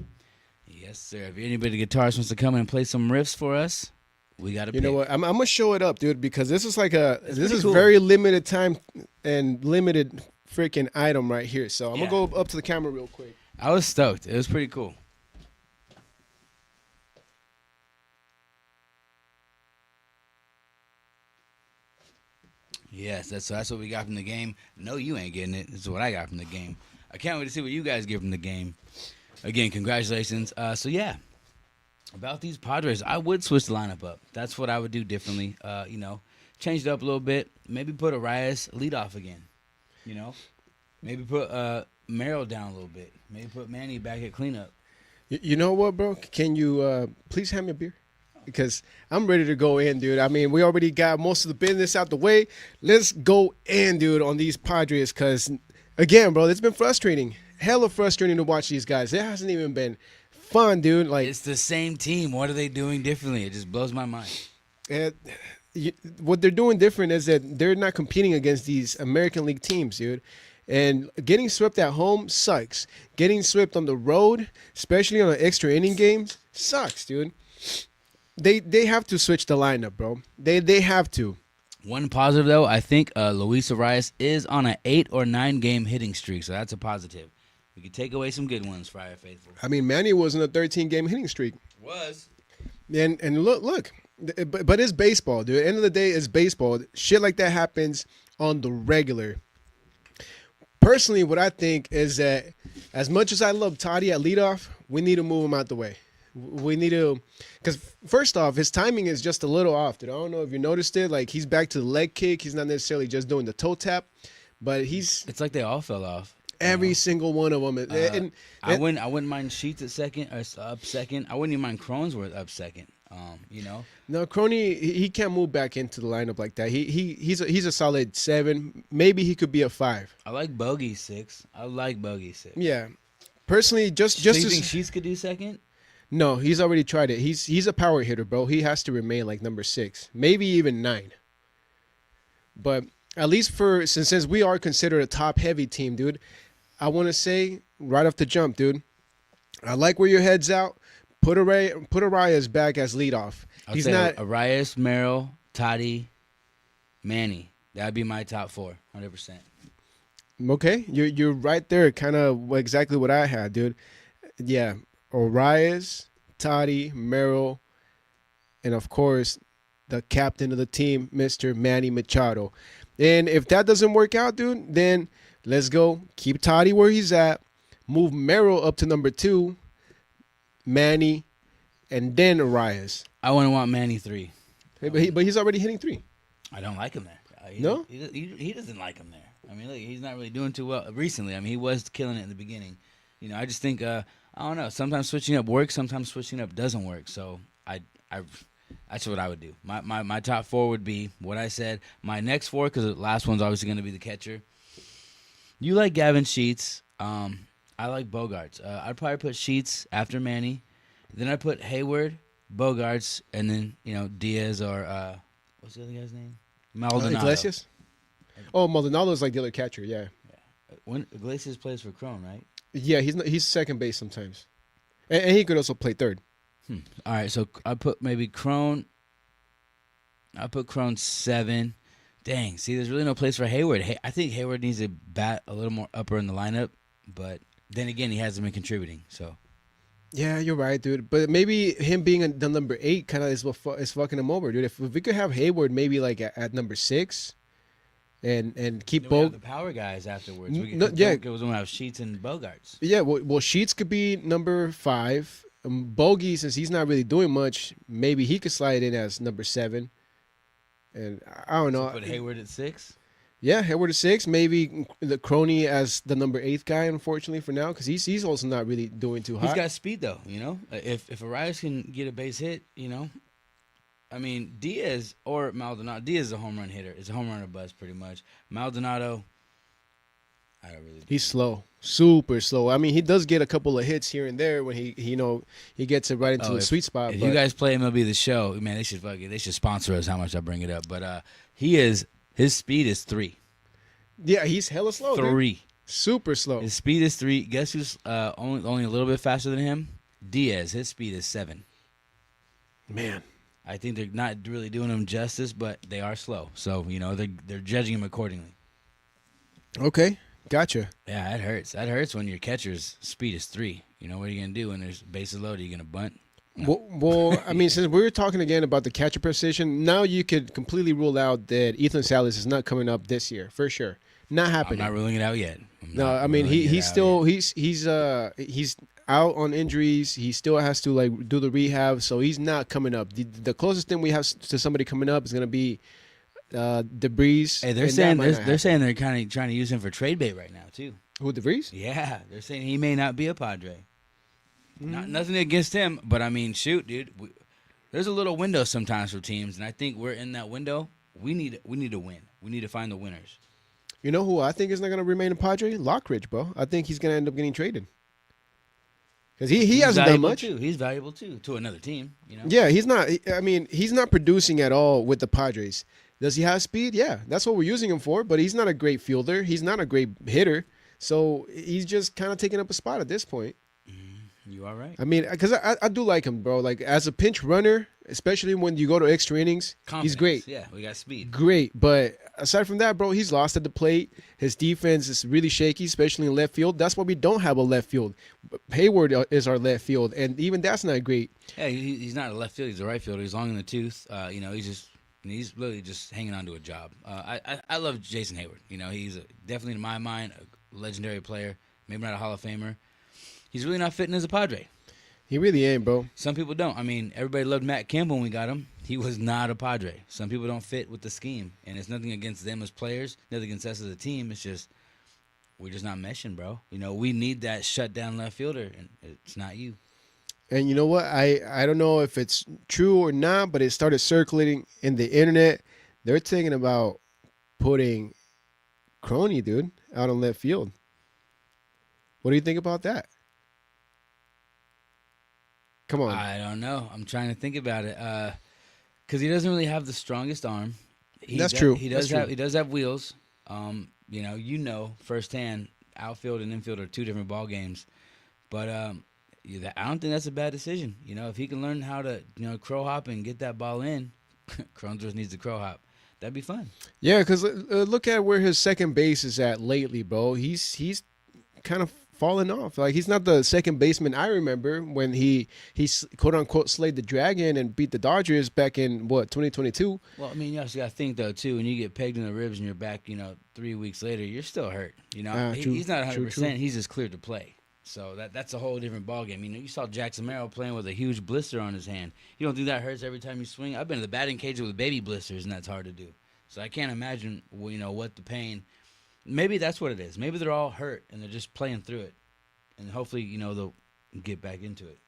Yes, sir. If anybody guitarist wants to come in and play some riffs for us, we got to pick. You know what? I'm gonna show it up, dude, because this is cool. very limited time and limited freaking item right here. So I'm gonna go up to the camera real quick. I was stoked. It was pretty cool. Yes, that's what we got from the game. No, you ain't getting it. This is what I got from the game. I can't wait to see what you guys get from the game. Again, congratulations. So, yeah, about these Padres, I would switch the lineup up. That's what I would do differently. Change it up a little bit. Maybe put Arias leadoff again. Maybe put Merrill down a little bit. Maybe put Manny back at cleanup. You know what, bro? Can you please hand me a beer? Because I'm ready to go in, dude. I mean, we already got most of the business out the way. Let's go in, dude, on these Padres. Because, again, bro, it's been frustrating. Hella frustrating to watch these guys. It hasn't even been fun, dude. Like, it's the same team. What are they doing differently? It just blows my mind. What they're doing different is that they're not competing against these American League teams, dude. And getting swept at home sucks. Getting swept on the road, especially on the extra inning games, sucks, dude. They have to switch the lineup, bro. They have to. One positive, though, I think Luis Arias is on an 8 or 9 game hitting streak, so that's a positive. We could take away some good ones, Friar Faithful. I mean, Manny was in a 13-game hitting streak. Was. And look, but it's baseball, dude. At the end of the day, it's baseball. Shit like that happens on the regular. Personally, what I think is that as much as I love Toddy at leadoff, we need to move him out the way. We need to, because first off, his timing is just a little off, dude. I don't know if you noticed it. Like, he's back to the leg kick. He's not necessarily just doing the toe tap, but it's like they all fell off. Every single one of them. I wouldn't mind Sheets at second or up second. I wouldn't even mind Cronenworth up second. No, Crony, he can't move back into the lineup like that. He's a solid 7. Maybe he could be a 5. I like Bogey 6. Yeah, personally, just so you think Sheets could do second? No, he's already tried it. He's a power hitter, bro. He has to remain like number 6, maybe even 9. But at least since we are considered a top heavy team, dude, I want to say right off the jump, dude, I like where your head's out. Put Arias back as leadoff. He's not Arias, Merrill, Toddy, Manny. That'd be my top 4, 100%. Okay, you're right there, kind of exactly what I had, dude. Yeah, Arias, Toddy, Merrill, and of course the captain of the team, Mr. Manny Machado. And if that doesn't work out, dude, then let's go keep Toddy where he's at. Move Merrill up to number 2. Manny, and then Arias. I wouldn't want Manny 3. But he's already hitting 3. I don't like him there. No? He doesn't like him there. I mean, look, he's not really doing too well recently. I mean, he was killing it in the beginning. I just think, I don't know, sometimes switching up works, sometimes switching up doesn't work. So that's what I would do. My top 4 would be what I said. My next 4, because the last one's obviously going to be the catcher. You like Gavin Sheets. I like Bogarts. I'd probably put Sheets after Manny. Then I'd put Hayward, Bogarts, and then, Diaz or, what's the other guy's name? Maldonado. Iglesias? Oh, Maldonado is like the other catcher, yeah. When Iglesias plays for Crone, right? Yeah, he's second base sometimes. And he could also play third. All right, so I put maybe Crone. I put Crone 7. Dang, see, there's really no place for Hayward. I think Hayward needs to bat a little more upper in the lineup, but then again, he hasn't been contributing. So, Yeah, you're right, dude. But maybe him being the number 8 kind of is what is fucking him over, dude. If we could have Hayward maybe like at number 6 and keep Then we have Bogue. the power guys afterwards. We No, could yeah, don't we have Sheets and Bogarts. yeah. Well, Sheets could be number 5. Bogey, since he's not really doing much, maybe he could slide in as number 7. And I don't So know. put Hayward at 6. Yeah, Hayward at 6. Maybe the Crony as the number 8 guy. Unfortunately for now, because he's also not really doing too He's hot. got speed though. If Arias can get a base hit, I mean Diaz or Maldonado. Diaz is a home run hitter. It's a home run or bust pretty much. Maldonado, I don't really. He's slow, super slow. I mean, he does get a couple of hits here and there when he gets it right into the sweet spot. If But you guys play MLB The Show, man, they should sponsor us. How much I bring it up, but his speed is 3. yeah, he's hella slow. Dude. 3. Super slow. His speed is 3. Guess who's only a little bit faster than him? Diaz. His speed is 7. Man, I think they're not really doing him justice, but they are slow. So they're judging him accordingly. okay, gotcha. Yeah, that hurts. That hurts when your catcher's speed is 3. What are you gonna do when there's bases loaded? Are you gonna bunt? No. Well, I mean, since we were talking again about the catcher position, now you could completely rule out that Ethan Salas is not coming up this year for sure. Not I'm happening. not ruling it out yet. No, I mean he's still he's out on injuries. He still has to like do the rehab, so he's not coming up. The closest thing we have to somebody coming up is gonna be Debris. Hey, they're and that saying might not happen. they're kind of trying to use him for trade bait right now too. Who, Debris? Yeah, they're saying he may not be a Padre. Nothing against him, but I mean, shoot, dude. There's a little window sometimes for teams, and I think we're in that window. We need to win. We need to find the winners. You know who I think is not gonna remain a Padre? Lockridge, bro. I think he's gonna end up getting traded. Because he hasn't done valuable much. Too. He's valuable too to another team. Yeah, he's not. I mean, he's not producing at all with the Padres. Does he have speed? Yeah, that's what we're using him for. But he's not a great fielder. He's not a great hitter. So he's just kind of taking up a spot at this point. You all right? I mean, because I do like him, bro. Like as a pinch runner, especially when you go to extra innings, he's Confidence. great. Yeah, we got speed. Great. But aside from that, bro, he's lost at the plate. His defense is really shaky, especially in left field. That's why we don't have a left field. Hayward is our left field, and even that's not great. Yeah, he's not a left fielder. He's a right fielder. He's long in the tooth. He's really just hanging on to a job. I love Jason Hayward. He's definitely in my mind a legendary player. Maybe not a Hall of Famer. He's really not fitting as a Padre. He really ain't, bro. Some people don't. I mean, everybody loved Matt Campbell when we got him. He was not a Padre. Some people don't fit with the scheme, and it's nothing against them as players, nothing against us as a team. It's just we're just not meshing, bro. We need that shutdown left fielder, and it's not you. And you know what? I don't know if it's true or not, but it started circulating in the internet. They're thinking about putting Crony, dude, out on left field. What do you think about that? Come on. I don't know. I'm trying to think about it. Because he doesn't really have the strongest arm. That's true. He does have wheels. Firsthand, outfield and infield are 2 different ball games. But I don't think that's a bad decision. If he can learn how to crow hop and get that ball in, Cronenworth needs to crow hop. That'd be fun. Yeah, because look at where his second base is at lately, bro. He's kind of falling off. Like he's not the second baseman I remember when he quote unquote slayed the dragon and beat the Dodgers back in 2022. Well, I mean, you also got to think though too. When you get pegged in the ribs and you're back, 3 weeks later, you're still hurt. He's not 100%. He's just cleared to play. So that's a whole different ballgame. You saw Jackson Merrill playing with a huge blister on his hand. You don't think that hurts every time you swing? I've been to the batting cage with baby blisters, and that's hard to do. So I can't imagine, what the pain. Maybe that's what it is. Maybe they're all hurt and they're just playing through it, and hopefully, they'll get back into it.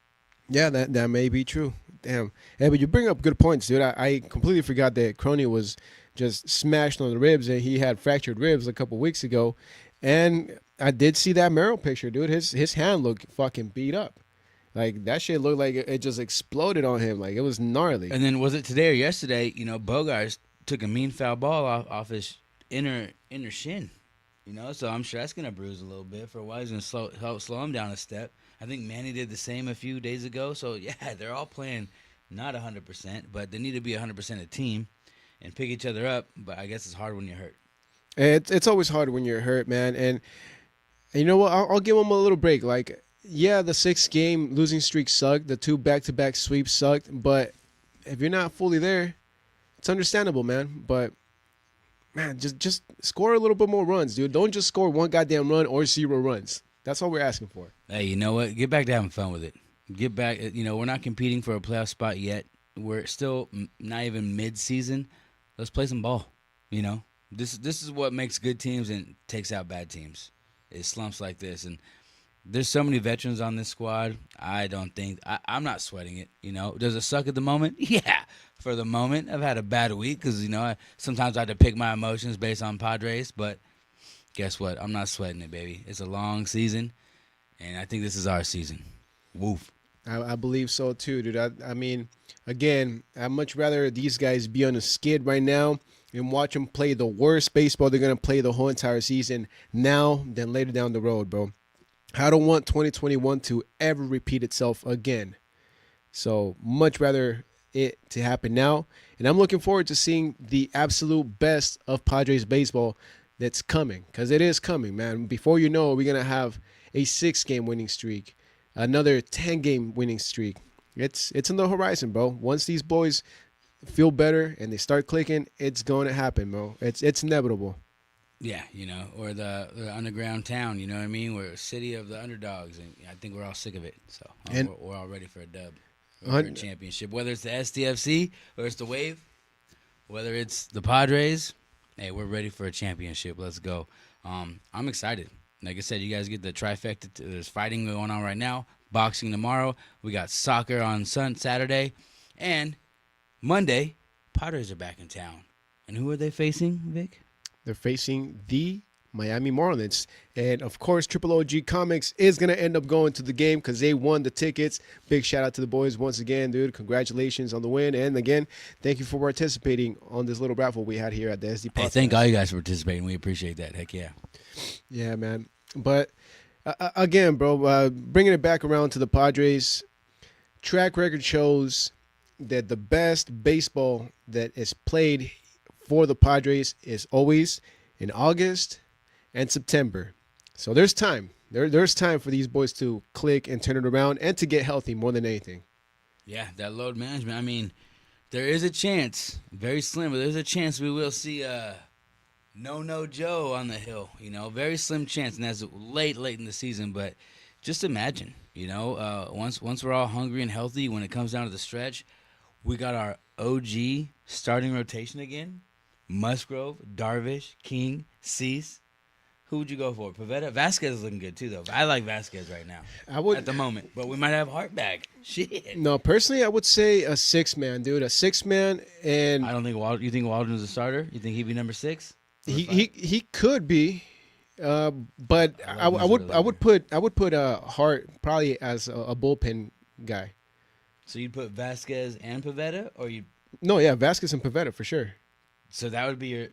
Yeah, that may be true. Damn. Yeah, but you bring up good points, dude. I completely forgot that Crony was just smashed on the ribs and he had fractured ribs a couple weeks ago. And I did see that Merrill picture, dude. His hand looked fucking beat up. Like, that shit looked like it just exploded on him. Like, it was gnarly. And then was it today or yesterday, Bogarts took a mean foul ball off his inner shin. So I'm sure that's going to bruise a little bit. For a while, he's going to help slow him down a step. I think Manny did the same a few days ago. So, yeah, they're all playing not 100%, but they need to be 100% a team and pick each other up. But I guess it's hard when you're hurt. It's always hard when you're hurt, man. And you know what? I'll give him a little break. Like, Yeah, the 6 game losing streak sucked. The 2 back-to-back sweeps sucked. But if you're not fully there, it's understandable, man. But man, just score a little bit more runs, dude. Don't just score one goddamn run or 0 runs. That's all we're asking for. Hey, you know what? Get back to having fun with it. Get back. We're not competing for a playoff spot yet. We're still not even mid-season. Let's play some ball. This is what makes good teams and takes out bad teams. It's slumps like this, and there's so many veterans on this squad. I'm not sweating it. Does it suck at the moment? Yeah, for the moment. I've had a bad week because sometimes I have to pick my emotions based on Padres, but guess what? I'm not sweating it, baby. It's a long season, and I think this is our season. Woof. I believe so too, dude. I mean, again, I'd much rather these guys be on a skid right now and watch them play the worst baseball they're gonna play the whole entire season now than later down the road, bro. I don't want 2021 to ever repeat itself again. So much rather it to happen now, and I'm looking forward to seeing the absolute best of Padres baseball that's coming, because it is coming, man. Before you know it, we're gonna have a 6 game winning streak, another 10 game winning streak. It's in the horizon, bro. Once these boys feel better and they start clicking, it's going to happen, bro. It's inevitable. Yeah, or the underground town, you know what I mean? We're a city of the underdogs, and I think we're all sick of it. So And we're all ready for a dub, for a championship. Whether it's the STFC, or it's the Wave, whether it's the Padres, hey, we're ready for a championship. Let's go. I'm excited. Like I said, you guys get the trifecta. There's fighting going on right now. Boxing tomorrow. We got soccer on Saturday. And Monday, Padres are back in town. And who are they facing, Vic? They're facing the Miami Marlins. And, of course, Triple OG Comics is going to end up going to the game because they won the tickets. Big shout out to the boys once again, dude. Congratulations on the win. And, again, thank you for participating on this little raffle we had here at the SD Podcast. Hey, thank all you guys for participating. We appreciate that. Heck yeah. Yeah, man. But, again, bro, bringing it back around to the Padres, track record shows that the best baseball that is played for the Padres is always in August and September. So there's time. There's time for these boys to click and turn it around and to get healthy more than anything. Yeah, that load management. I mean, there is a chance, very slim, but there's a chance we will see No Joe on the hill. Very slim chance, and that's late in the season. But just imagine, once we're all hungry and healthy, when it comes down to the stretch, we got our OG starting rotation again. Musgrove, Darvish, King, Cease. Who would you go for? Pivetta? Vasquez is looking good, too, though. I like Vasquez right now. At the moment. But we might have Hart back. Shit. No, personally, I would say a 6-man, dude. A 6-man, and I don't think you think Waldron's a starter? You think he'd be number 6? He could be, but I would put Hart probably as a bullpen guy. So you'd put Vasquez and Pivetta, or you? No, yeah, Vasquez and Pivetta for sure. So that would be your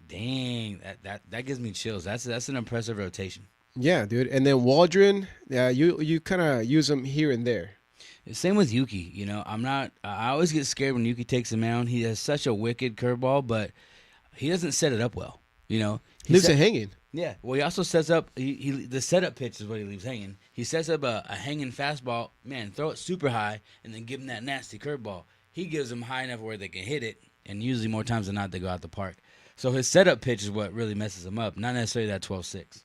dang. That gives me chills. That's an impressive rotation. Yeah, dude. And then Waldron, yeah, you kind of use him here and there. Same with Yuki. I always get scared when Yuki takes a mound. He has such a wicked curveball, but he doesn't set it up well. He leaves it hanging. Yeah. Well, he also sets up. The setup pitch is what he leaves hanging. He sets up a hanging fastball. Man, throw it super high and then give him that nasty curveball. He gives them high enough where they can hit it, and usually more times than not they go out the park. So his setup pitch is what really messes him up, not necessarily that 12-6.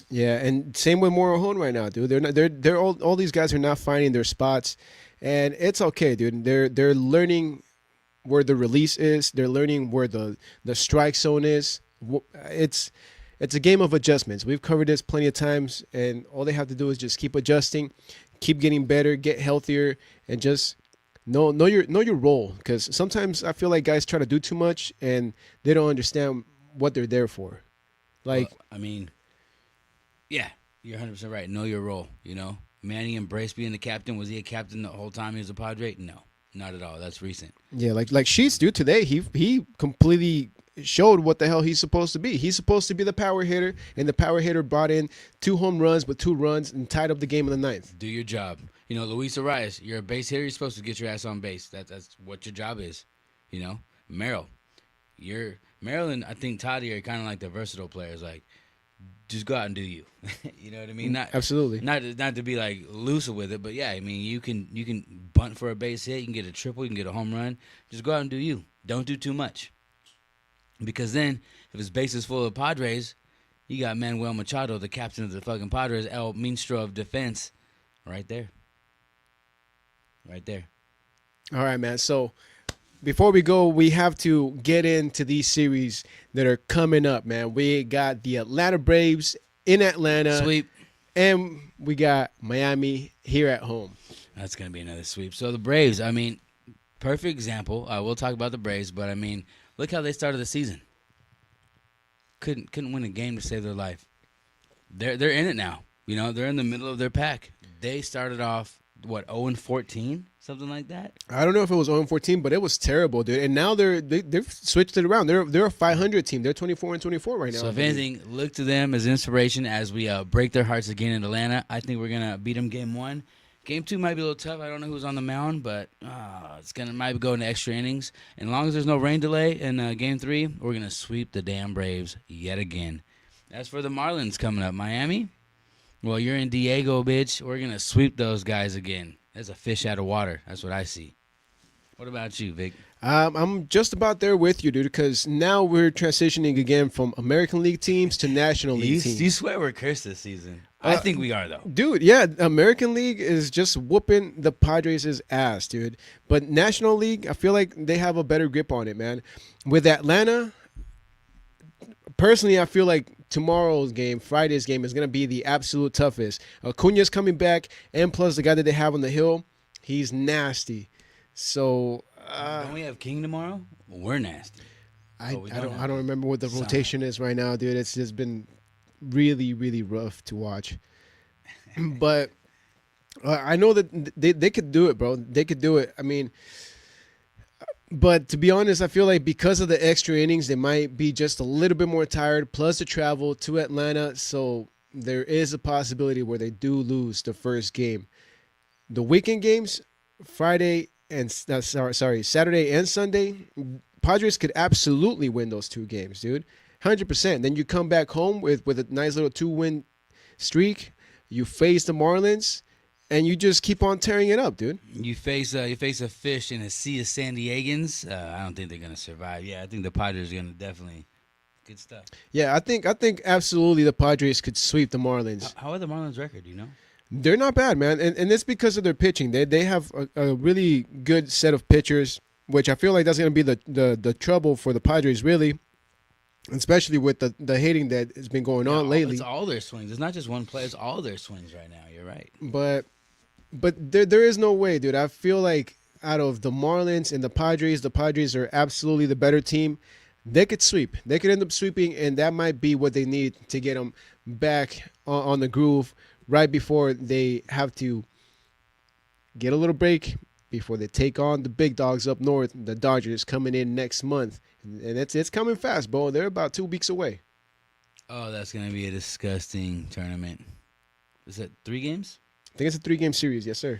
Yeah, and same with Morejon right now, dude. They're all these guys are not finding their spots, and it's okay, dude. They're learning where the release is. They're learning where the strike zone is. It's a game of adjustments. We've covered this plenty of times, and all they have to do is just keep adjusting, keep getting better, get healthier, and just know your role. Because sometimes I feel like guys try to do too much, and they don't understand what they're there for. Like, yeah, you're 100% right. Know your role. Manny embraced being the captain. Was he a captain the whole time he was a Padre? No, not at all. That's recent. Yeah, like Sheets, dude. Today he completely showed what the hell he's supposed to be. He's supposed to be the power hitter, and the power hitter brought in 2 home runs with 2 runs and tied up the game in the 9th. Do your job. Luis Arias, you're a base hitter. You're supposed to get your ass on base. That's what your job is. Merrill, Merrill and I think Toddy are kind of like the versatile players. Like, just go out and do you. You know what I mean? Not Absolutely. not to be like looser with it, but yeah, I mean you can bunt for a base hit, you can get a triple, you can get a home run. Just go out and do you. Don't do too much. Because then if his base is full of Padres, you got Manuel Machado, the captain of the fucking Padres, El Minstro of defense, right there. Right there. All right, man. So before we go, we have to get into these series that are coming up, man. We got the Atlanta Braves in Atlanta, Sweep. and we got Miami here at home. That's going to be another sweep. So the Braves, I mean, perfect example. We'll talk about the Braves, but I mean, look how they started the season. Couldn't win a game to save their life. They're in it now. You know, they're in the middle of their pack. They started off what 0-14, something like that. I don't know if it was 0-14, but it was terrible, dude. And now they've switched it around. They're a 500 team. They're 24-24 right now. So if anything, look to them as inspiration as we break their hearts again in Atlanta. I think we're gonna beat them game 1. Game 2 might be a little tough. I don't know who's on the mound, but it's gonna might go into extra innings. And as long as there's no rain delay in game 3, we're gonna sweep the damn Braves yet again. As for the Marlins coming up, Miami. Well, you're in Diego, bitch. We're gonna sweep those guys again. That's a fish out of water. That's what I see. What about you, Vic? I'm just about there with you, dude, because now we're transitioning again from American League teams to National League teams. You swear we're cursed this season. I think we are, though. Dude, yeah, American League is just whooping the Padres' ass, dude. But National League, I feel like they have a better grip on it, man. With Atlanta, personally, I feel like tomorrow's game, Friday's game, is going to be the absolute toughest. Acuna's coming back, and plus the guy that they have on the hill, he's nasty. So Don't we have King tomorrow? Well, we're nasty. I don't remember what the rotation is right now, dude. It's just been really, really rough to watch. But I know that they could do it, bro. They could do it. I mean, but to be honest, I feel like because of the extra innings, they might be just a little bit more tired, plus the travel to Atlanta. So there is a possibility where they do lose the first game. The weekend games, Saturday and Sunday, Padres could absolutely win those 2 games, dude. 100%. Then you come back home with a nice little 2-win streak. You face the Marlins, and you just keep on tearing it up, dude. You face a fish in a sea of San Diegans. I don't think they're gonna survive. Yeah, I think the Padres are gonna definitely good stuff. Yeah, I think absolutely the Padres could sweep the Marlins. How are the Marlins' record? Do you know? They're not bad, man, and it's because of their pitching. They have a really good set of pitchers, which I feel like that's gonna be the trouble for the Padres, really. Especially with the hitting that has been going on lately. It's all their swings. It's not just one play. It's all their swings right now. You're right. But there is no way, dude. I feel like out of the Marlins and the Padres are absolutely the better team. They could sweep. They could end up sweeping, and that might be what they need to get them back on the groove right before they have to get a little break before they take on the big dogs up north, the Dodgers, coming in next month. And it's coming fast, bro. They're about 2 weeks away. Oh, that's gonna be a disgusting tournament. Is that 3 games? I think it's a 3-game series. Yes, sir.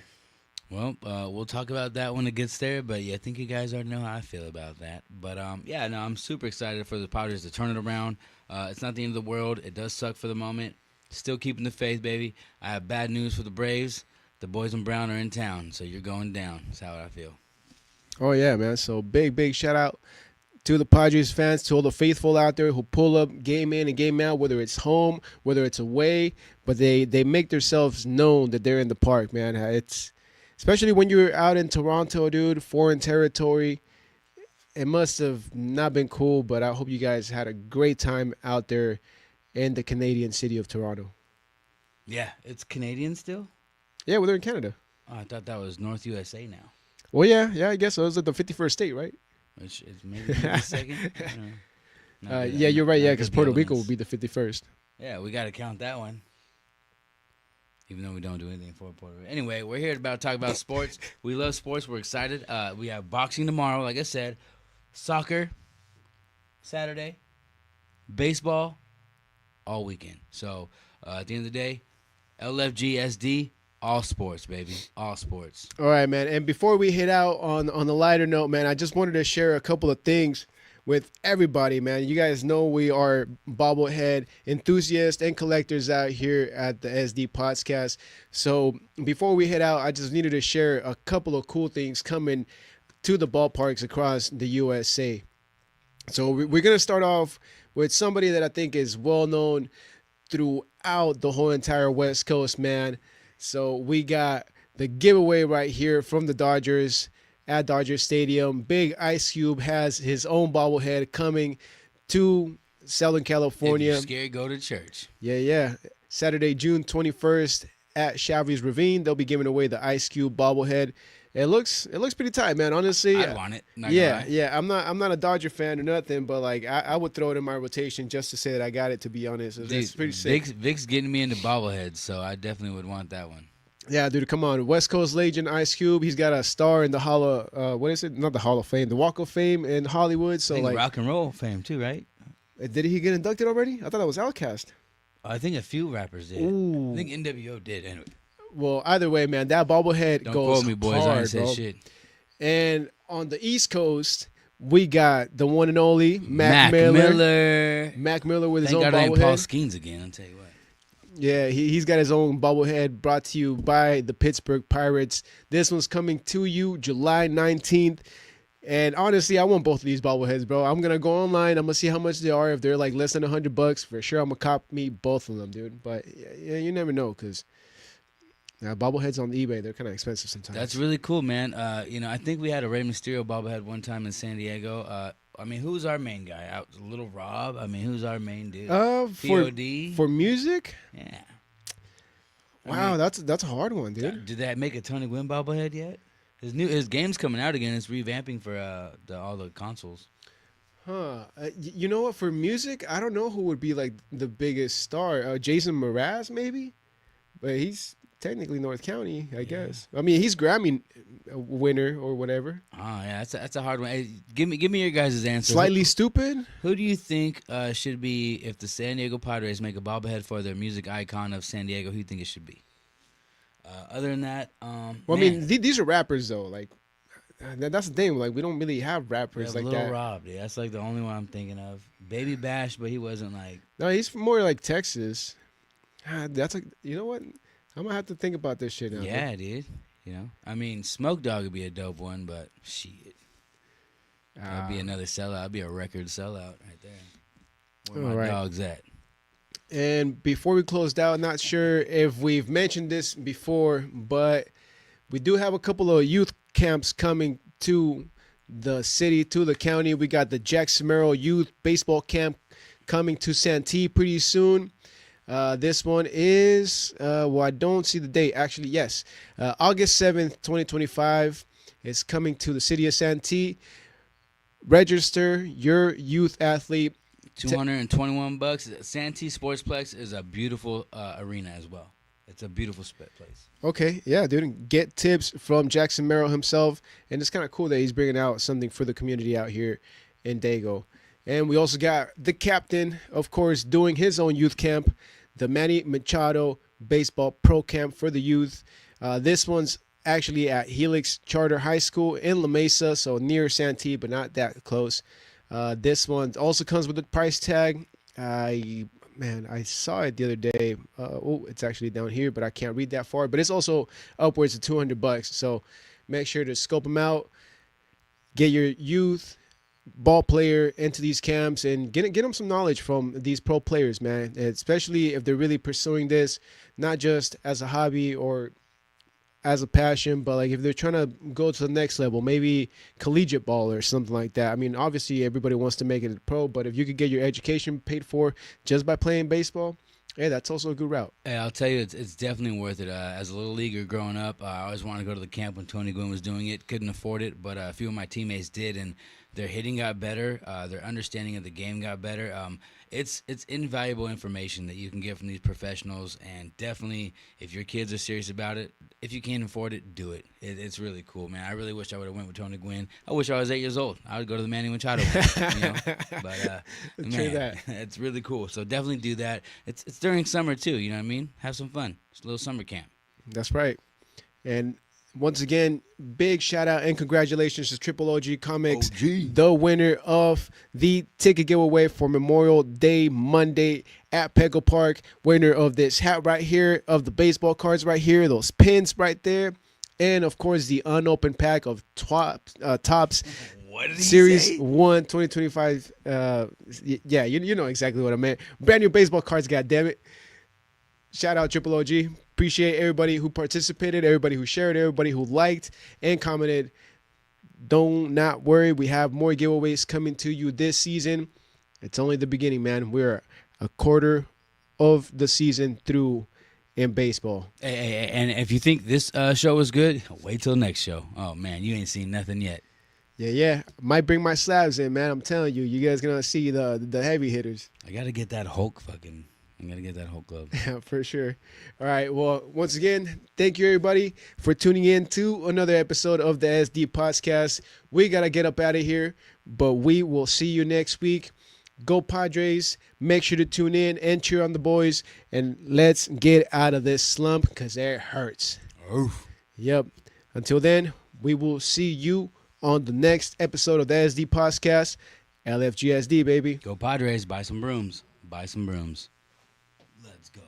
Well, we'll talk about that when it gets there. But yeah, I think you guys already know how I feel about that. But yeah, no, I'm super excited for the Padres to turn it around. It's not the end of the world. It does suck for the moment. Still keeping the faith, baby. I have bad news for the Braves. The boys in brown are in town, so you're going down. That's how I feel. Oh yeah, man. So big shout out to the Padres fans, to all the faithful out there who pull up game in and game out, whether it's home, whether it's away, but they make themselves known that they're in the park, man. It's especially when you're out in Toronto, dude, foreign territory. It must have not been cool, but I hope you guys had a great time out there in the Canadian city of Toronto. Yeah, it's Canadian still? Yeah, well, they're in Canada. Oh, I thought that was North USA now. Well, yeah, I guess so. It was like the 51st state, right? Which is maybe the second. Yeah, you're right. Yeah, because Puerto Rico will be the 51st. Yeah, we got to count that one. Even though we don't do anything for Puerto Rico. Anyway, we're here to talk about sports. We love sports. We're excited. We have boxing tomorrow, like I said. Soccer Saturday. Baseball all weekend. So at the end of the day, LFGSD. All sports, baby. All sports. All right, man. And before we hit out on the lighter note, man, I just wanted to share a couple of things with everybody, man. You guys know we are bobblehead enthusiasts and collectors out here at the SD Podcast. So before we head out, I just needed to share a couple of cool things coming to the ballparks across the USA. So we're going to start off with somebody that I think is well known throughout the whole entire West Coast, man. So we got the giveaway right here from the Dodgers at Dodger Stadium. Big Ice Cube has his own bobblehead coming to Southern If California. you're scared, go to church. Yeah. Saturday, June 21st at Chavez Ravine. They'll be giving away the Ice Cube bobblehead. It looks pretty tight, man. Honestly, I want it. Not gonna lie. I'm not a Dodger fan or nothing, but like I would throw it in my rotation just to say that I got it. To be honest, it's pretty sick. Vic's getting me into bobbleheads, so I definitely would want that one. Yeah, dude, come on. West Coast legend Ice Cube. He's got a star in the what is it? Not the Hall of Fame, the Walk of Fame in Hollywood. So I think like, rock and roll fame too, right? did he get inducted already? I thought that was Outkast. I think a few rappers did. Ooh. I think NWO did. Anyway, Well, either way, man, that bobblehead don't goes quote me, boys. hard, I ain't said bro. shit. And on the East Coast, we got the one and only Mac Miller. Mac Miller with his Thank own God I ain't Paul bobblehead. Skeens again. I'll tell you what. Yeah, he's got his own bobblehead brought to you by the Pittsburgh Pirates. This one's coming to you July 19th. And honestly, I want both of these bobbleheads, bro. I'm going to go online. I'm going to see how much they are. If they're like less than $100, for sure, I'm going to cop me both of them, dude. But yeah, you never know because bobbleheads on eBay, they're kind of expensive sometimes. That's really cool, man. I think we had a Rey Mysterio bobblehead one time in San Diego. Who's our main guy? Little Rob. Who's our main dude? POD. For music? Yeah. Wow, that's a hard one, dude. Did that make a Tony Gwynn bobblehead yet? His game's coming out again. It's revamping for all the consoles. Huh. You know what? For music, I don't know who would be like the biggest star. Jason Mraz, maybe? But he's technically North County, I guess. I mean, he's Grammy winner or whatever. Oh yeah, that's a hard one. Hey, give me your guys' answer. Slightly stupid. Who do you think should be if the San Diego Padres make a bobblehead for their music icon of San Diego? Who do you think it should be? Other than that, Well, I mean, these are rappers though. Like that's the thing. Like we don't really have rappers like Little that. Rob, dude. That's like the only one I'm thinking of. Baby Bash, but he wasn't like. No, he's more like Texas. That's like, you know what? I'm gonna have to think about this shit now. Yeah, dude. Smoke Dogg would be a dope one, but shit. That'd be another sellout. That'd be a record sellout right there. Where my dog's at. And before we closed out, not sure if we've mentioned this before, but we do have a couple of youth camps coming to the city, to the county. We got the Jack Samaro Youth Baseball Camp coming to Santee pretty soon. This one is, I don't see the date. Actually, yes. August 7th, 2025 is coming to the city of Santee. Register your youth athlete. $221. Santee Sportsplex is a beautiful arena as well. It's a beautiful place. Okay, yeah, dude. Get tips from Jackson Merrill himself. And it's kind of cool that he's bringing out something for the community out here in Dago. And we also got the captain, of course, doing his own youth camp, the Manny Machado Baseball Pro Camp for the youth. This one's actually at Helix Charter High School in La Mesa, so near Santee, but not that close. This one also comes with a price tag. I saw it the other day. It's actually down here, but I can't read that far. But it's also upwards of $200. So make sure to scope them out. Get your youth ball player into these camps and get them some knowledge from these pro players, man. And especially if they're really pursuing this, not just as a hobby or as a passion, but like if they're trying to go to the next level, maybe collegiate ball or something like that. I mean, obviously everybody wants to make it a pro, but if you could get your education paid for just by playing baseball, hey, that's also a good route. Hey, I'll tell you, it's definitely worth it. As a little leaguer growing up, I always wanted to go to the camp when Tony Gwynn was doing it. Couldn't afford it, but a few of my teammates did, and their hitting got better. Their understanding of the game got better. It's invaluable information that you can get from these professionals, and definitely, if your kids are serious about it, if you can't afford it, do it. It's really cool, man. I really wish I would have went with Tony Gwynn. I wish I was 8 years old. I would go to the Manny Machado. But man, it's really cool. So definitely do that. It's during summer too. You know what I mean? Have some fun. It's a little summer camp. That's right. And Once again, big shout out and congratulations to Triple OG Comics, OG. the winner of the ticket giveaway for Memorial Day Monday at Peggle Park. Winner of this hat right here, of the baseball cards right here, those pins right there, and of course the unopened pack of Tops What did he Series say? 1 2025. Yeah, you know exactly what I meant. Brand new baseball cards, goddammit. Shout out Triple OG. Appreciate everybody who participated, everybody who shared, everybody who liked and commented. Don't not worry. We have more giveaways coming to you this season. It's only the beginning, man. We're a quarter of the season through in baseball. Hey, and if you think this show was good, wait till next show. Oh man, you ain't seen nothing yet. Yeah. Might bring my slabs in, man. I'm telling you. You guys gonna see the heavy hitters. I gotta get that Hulk fucking. I gotta get that Hulk glove. Yeah, for sure. All right. Well, once again, thank you everybody for tuning in to another episode of the SD Podcast. We gotta get up out of here, but we will see you next week. Go Padres. Make sure to tune in and cheer on the boys, and let's get out of this slump because it hurts. Oof. Yep. Until then, we will see you on the next episode of the SD Podcast. LFGSD, baby. Go Padres. Buy some brooms. Buy some brooms. Let's go.